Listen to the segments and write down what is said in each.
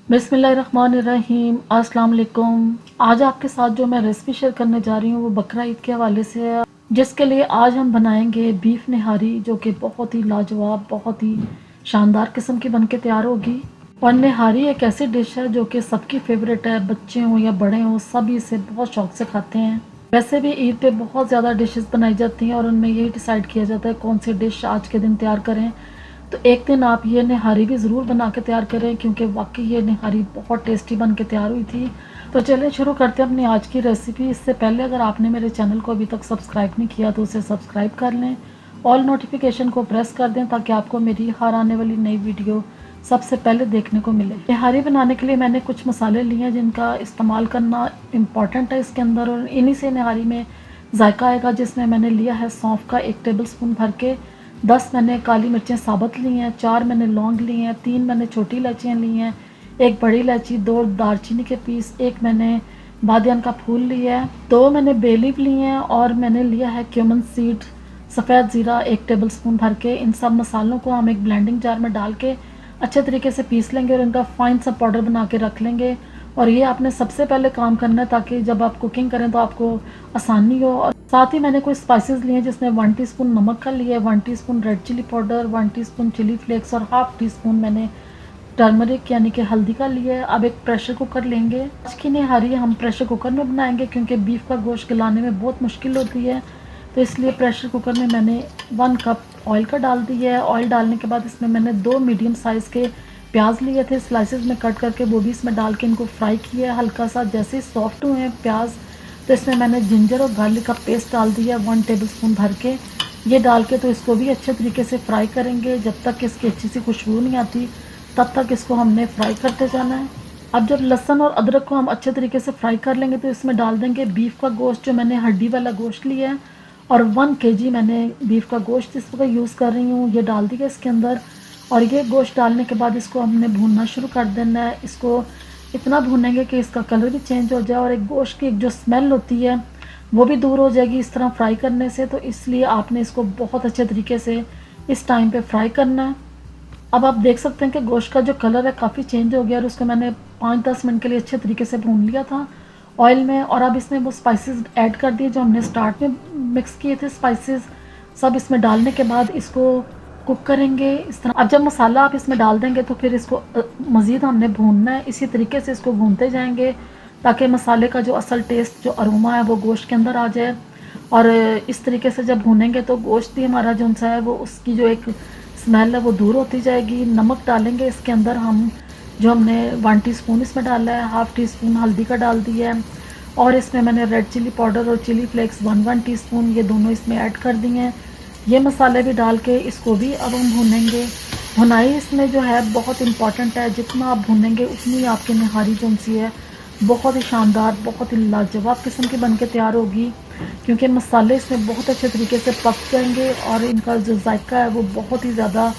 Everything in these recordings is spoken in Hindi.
बिस्मिल्लाहिर्रहमानिर्रहीम। अस्सलाम वालेकुम। आज आपके साथ जो मैं रेसिपी शेयर करने जा रही हूँ वो बकरा ईद के हवाले से है, जिसके लिए आज हम बनाएंगे बीफ निहारी, जो कि बहुत ही लाजवाब, बहुत ही शानदार किस्म की बनके तैयार होगी। और निहारी एक ऐसी डिश है जो कि सबकी फेवरेट है, बच्चे हों या बड़े हों सभी इसे बहुत शौक से खाते हैं। वैसे भी ईद पे बहुत ज़्यादा डिशेस बनाई जाती हैं और उनमें यही डिसाइड किया जाता है कौन सी डिश आज के दिन तैयार करें। तो एक दिन आप ये निहारी भी ज़रूर बना के तैयार करें, क्योंकि वाकई ये निहारी बहुत टेस्टी बन के तैयार हुई थी। तो चलें शुरू करते हैं अपनी आज की रेसिपी। इससे पहले अगर आपने मेरे चैनल को अभी तक सब्सक्राइब नहीं किया तो उसे सब्सक्राइब कर लें, ऑल नोटिफिकेशन को प्रेस कर दें ताकि आपको मेरी हर आने वाली नई वीडियो सबसे पहले देखने को मिले। निहारी बनाने के लिए मैंने कुछ मसाले लिए हैं जिनका इस्तेमाल करना इम्पॉर्टेंट है इसके अंदर, और इन्हीं से निहारी में जायका आएगा। जिसमें मैंने लिया है सौंफ का 1 टेबल स्पून भर के, 10 मैंने काली मिर्चें साबुत ली हैं, 4 मैंने लौंग ली हैं, 3 मैंने छोटी इलायचियाँ ली हैं, 1 बड़ी इलायची, 2 दालचीनी के पीस, 1 मैंने बादियान का फूल लिया है, 2 मैंने बे लीफ ली हैं, और मैंने लिया है क्यूमन सीड, सफ़ेद ज़ीरा 1 टेबल स्पून भर के। इन सब मसालों को हम एक ब्लेंडिंग जार में डाल के अच्छे तरीके से पीस लेंगे और इनका फाइन सा पाउडर बना के रख लेंगे। और ये आपने सबसे पहले काम करना है ताकि जब आप कुकिंग करें तो आपको आसानी हो। और साथ ही मैंने कुछ स्पाइसेस लिए हैं, जिसमें 1 टीस्पून नमक का लिया है, 1 teaspoon red chilli powder, 1 teaspoon chilli flakes और हाफ टी स्पून मैंने टर्मरिक यानी कि हल्दी का लिया है। अब एक प्रेशर कुकर लेंगे। आज की निहारी हम प्रेशर कुकर में बनाएंगे क्योंकि बीफ का गोश्त गलाने में बहुत मुश्किल होती है, तो इसलिए प्रेशर कुकर में मैंने 1 कप ऑयल का डाल दिया है। ऑयल डालने के बाद इसमें मैंने 2 मीडियम साइज़ के प्याज लिए थे, स्लाइसेस में कट करके, वो भी इसमें डाल के इनको फ्राई किया है हल्का सा। जैसे ही सॉफ्ट हुए हैं प्याज तो इसमें मैंने जिंजर और गार्लिक का पेस्ट डाल दिया 1 टेबल स्पून भर के। ये डाल के तो इसको भी अच्छे तरीके से फ्राई करेंगे। जब तक इसकी अच्छी सी खुशबू नहीं आती तब तक इसको हमने फ्राई करते जाना है। अब जब लहसुन और अदरक को हम अच्छे तरीके से फ्राई कर लेंगे तो इसमें डाल देंगे बीफ का गोश्त, जो मैंने हड्डी वाला गोश्त लिया है, और 1 केजी मैंने बीफ का गोश्त इस वक्त यूज़ कर रही हूँ, ये डाल दिया इसके अंदर। और ये गोश्त डालने के बाद इसको हमने भूनना शुरू कर देना है। इसको इतना भूनेंगे कि इसका कलर भी चेंज हो जाए और एक गोश्त की एक जो स्मेल होती है वो भी दूर हो जाएगी इस तरह फ्राई करने से। तो इसलिए आपने इसको बहुत अच्छे तरीके से इस टाइम पे फ्राई करना है। अब आप देख सकते हैं कि गोश्त का जो कलर है काफ़ी चेंज हो गया, और उसको मैंने 5-10 मिनट के लिए अच्छे तरीके से भून लिया था ऑयल में। और अब इसमें वो स्पाइसेस ऐड कर दिए जो हमने स्टार्ट में मिक्स किए थे। स्पाइसेस सब इसमें डालने के बाद इसको कुक करेंगे इस तरह। अब जब मसाला आप इसमें डाल देंगे तो फिर इसको मज़ीद हमने भूनना है। इसी तरीके से इसको भूनते जाएंगे ताकि मसाले का जो असल टेस्ट, जो अरोमा है वो गोश्त के अंदर आ जाए। और इस तरीके से जब भूनेंगे तो गोश्त भी हमारा जो सा है वो उसकी जो एक स्मेल है वो दूर होती जाएगी। नमक डालेंगे इसके अंदर हम, जो हमने 1 टीस्पून इसमें डाला है, हाफ टी स्पून हल्दी का डाल दिया है, और इसमें मैंने रेड चिली पाउडर और चिली फ्लेक्स 1 टीस्पून ये दोनों इसमें ऐड कर दिए हैं। ये मसाले भी डाल के इसको भी अब हम भूनेंगे। भुनाई इसमें जो है बहुत इम्पॉर्टेंट है, जितना आप भूनेंगे उतनी आपकी निहारी जो सी है बहुत ही शानदार, बहुत ही लाजवाब किस्म की बन के तैयार होगी, क्योंकि मसाले इसमें बहुत अच्छे तरीके से पक जाएंगे और इनका जो जायका है वो बहुत ही ज़्यादा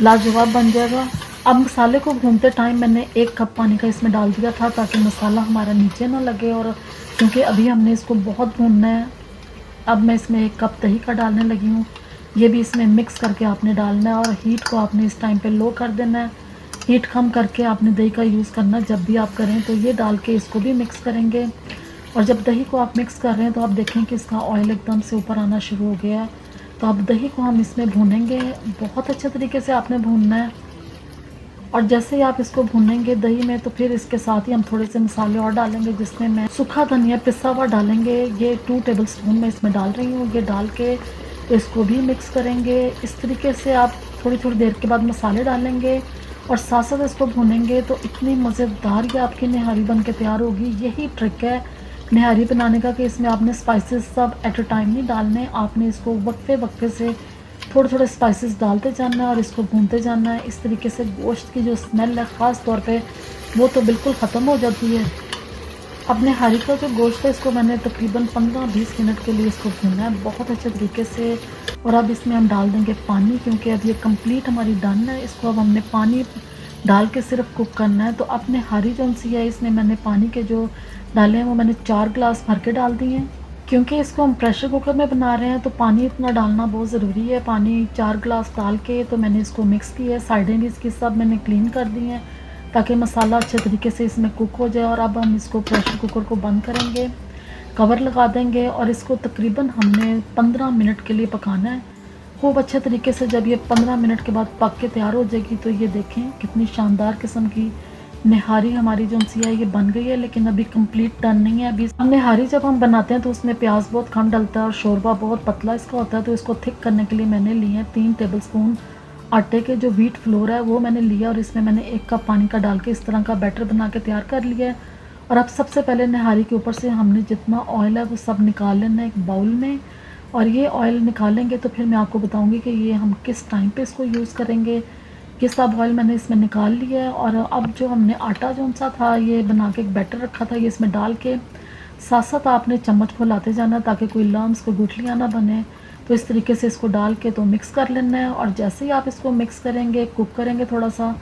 लाजवाब बन जाएगा। अब मसाले को भूनते टाइम मैंने 1 कप पानी का इसमें डाल दिया था ताकि मसाला हमारा नीचे ना लगे, और क्योंकि अभी हमने इसको बहुत भूनना है। अब मैं इसमें 1 कप दही का डालने लगी हूँ, ये भी इसमें मिक्स करके आपने डालना है, और हीट को आपने इस टाइम पे लो कर देना है। हीट कम करके आपने दही का यूज़ करना जब भी आप करें। तो ये डाल के इसको भी मिक्स करेंगे, और जब दही को आप मिक्स कर रहे हैं तो आप देखें कि इसका ऑयल एकदम से ऊपर आना शुरू हो गया है। तो अब दही को हम इसमें भूनेंगे, बहुत अच्छे तरीके से आपने भूनना है। और जैसे ही आप इसको भूनेंगे दही में तो फिर इसके साथ ही हम थोड़े से मसाले और डालेंगे, जिसमें मैं सूखा धनिया पिसा हुआ डालेंगे, ये 2 टेबल स्पून मैं इसमें डाल रही हूँ। ये डाल के तो इसको भी मिक्स करेंगे। इस तरीके से आप थोड़ी थोड़ी देर के बाद मसाले डालेंगे और साथ साथ इसको भूनेंगे तो इतनी मज़ेदार ये आपकी निहारी बन के तैयार होगी। यही ट्रिक है निहारी बनाने का कि इसमें आपने स्पाइसेस सब एट अ टाइम नहीं डालने, आपने इसको वक्फे वक्फे से थोड़े थोड़े स्पाइसेस डालते जाना है और इसको भूनते जाना है। इस तरीके से गोश्त की जो स्मेल है ख़ास तौर पे वो तो बिल्कुल ख़त्म हो जाती है। अब निहारी का जो गोश्त है इसको मैंने तकरीबन 15-20 मिनट के लिए इसको भूनना है बहुत अच्छे तरीके से। और अब इसमें हम डाल देंगे पानी, क्योंकि अब ये कंप्लीट हमारी डन है। इसको अब हमने पानी डाल के सिर्फ कुक करना है। तो अब निहारी जो सी है इसमें मैंने पानी के जो डाले हैं वो मैंने 4 गिलास भर के डाल दिए हैं, क्योंकि इसको हम प्रेशर कुकर में बना रहे हैं तो पानी इतना डालना बहुत ज़रूरी है। पानी 4 गिलास डाल के तो मैंने इसको मिक्स किया है। साइडें भी इसकी सब मैंने क्लीन कर दी हैं ताकि मसाला अच्छे तरीके से इसमें कुक हो जाए। और अब हम इसको प्रेशर कुकर को बंद करेंगे, कवर लगा देंगे और इसको तकरीबन हमने 15 मिनट के लिए पकाना है खूब अच्छे तरीके से। जब ये 15 मिनट के बाद पक के तैयार हो जाएगी तो ये देखें कितनी शानदार किस्म की निहारी हमारी जो सी है ये बन गई है। लेकिन अभी कंप्लीट डन नहीं है। अभी निहारी जब हम बनाते हैं तो उसमें प्याज बहुत कम डलता है और शोरबा बहुत पतला इसका होता है। तो इसको थिक करने के लिए मैंने लिए हैं 3 टेबल स्पून आटे के जो व्हीट फ्लोर है वो मैंने लिया और इसमें मैंने 1 कप पानी का डाल के इस तरह का बैटर बना के तैयार कर लिया है। और अब सबसे पहले निहारी के ऊपर से हमने जितना ऑयल है वो सब निकाल लेना है एक बाउल में। और ये ऑयल निकालेंगे तो फिर मैं आपको बताऊंगी कि ये हम किस टाइम पे इसको यूज़ करेंगे। ये सब ऑयल मैंने इसमें निकाल लिया है। और अब जो हमने आटा जो सा था ये बना के एक बैटर रखा था ये इसमें डाल के साथ साथ आपने चम्मच को हिलाते जाना ताकि कोई लम्स कोई गुठलियाँ ना बने। तो इस तरीके से इसको डाल के तो मिक्स कर लेना है। और जैसे ही आप इसको मिक्स करेंगे कुक करेंगे थोड़ा सा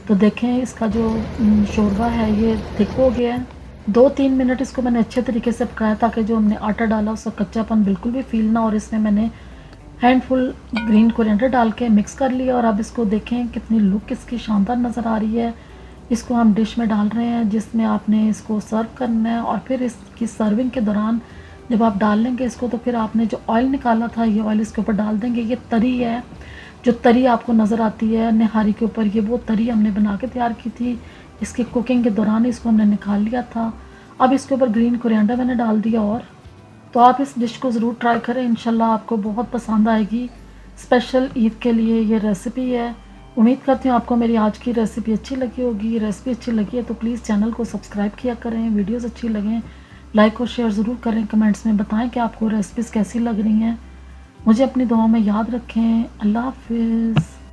तो देखें इसका जो शोरबा है ये थिक हो गया है। 2-3 मिनट इसको मैंने अच्छे तरीके से पकाया ताकि जो हमने आटा डाला उसका कच्चापन बिल्कुल भी फील ना। और इसमें मैंने हैंडफुल ग्रीन कोरिएंडर डाल के मिक्स कर लिया। और अब इसको देखें कितनी लुक इसकी शानदार नज़र आ रही है। इसको हम डिश में डाल रहे हैं जिसमें आपने इसको सर्व करना है। और फिर इसकी सर्विंग के दौरान जब आप डाल लेंगे इसको तो फिर आपने जो ऑयल निकाला था ये ऑयल इसके ऊपर डाल देंगे। ये तरी है जो तरी आपको नज़र आती है निहारी के ऊपर ये वो तरी हमने बना के तैयार की थी। इसकी कुकिंग के दौरान इसको हमने निकाल लिया था। अब इसके ऊपर ग्रीन कोरिएंडर मैंने डाल दिया। और तो आप इस डिश को ज़रूर ट्राई करें, इंशाल्लाह आपको बहुत पसंद आएगी। स्पेशल ईद के लिए ये रेसिपी है। उम्मीद करती हूँ आपको मेरी आज की रेसिपी अच्छी लगी होगी। रेसिपी अच्छी लगी है तो प्लीज़ चैनल को सब्सक्राइब किया करें। वीडियोस अच्छी लगें लाइक और शेयर ज़रूर करें। कमेंट्स में बताएं कि आपको रेसिपीज़ कैसी लग रही हैं। मुझे अपनी दुआओं में याद रखें। अल्लाह हाफिज़।